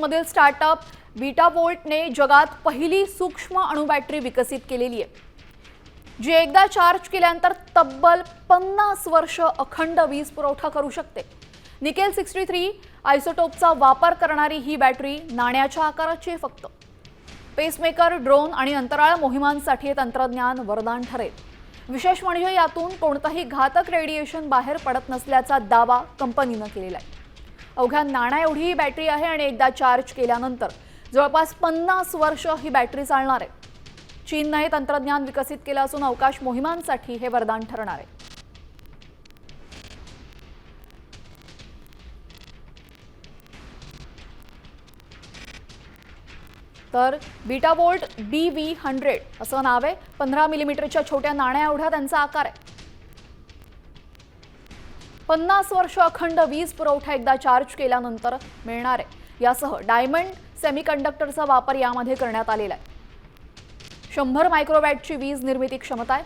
चीनमधील स्टार्टअप बीटावोल्टने जगात पहिली सूक्ष्म अणु बॅटरी विकसित केलेली आहे, जी एकदा चार्ज केल्यानंतर तब्बल 50 वर्ष अखंड वीज पुरवठा करू शकते। निकेल 63 आयसोटोपचा वापर करणारी ही बॅटरी नाण्याच्या आकाराची आहे फक्त। पेसमेकर, ड्रोन आणि अंतराळ मोहिमांसाठी हे तंत्रज्ञान वरदान ठरेल। विशेष म्हणजे यातून कोणताही घातक रेडिएशन बाहेर पडत नसल्याचा दावा कंपनीने केलेला आहे। अवघ्या नाण्या एवढी ही बॅटरी आहे आणि एकदा चार्ज केल्यानंतर जवळपास 50 वर्ष ही बॅटरी चालणार आहे। चीनने हे तंत्रज्ञान विकसित केलं असून अवकाश मोहिमांसाठी हे वरदान ठरणार आहे। तर बीटावोल्ट BV100 असं नाव आहे। 15 मिलीमीटरच्या छोट्या नाण्या एवढा त्यांचा आकार आहे। 50 वर्ष अखंड वीज पुरवठा एकदा चार्ज केल्यानंतर मिळणार आहे। यासह डायमंड सेमीकंडक्टरचा वापर यामध्ये करण्यात आलेला आहे। 100 मायक्रोवॅटची वीज निर्मिती क्षमता आहे।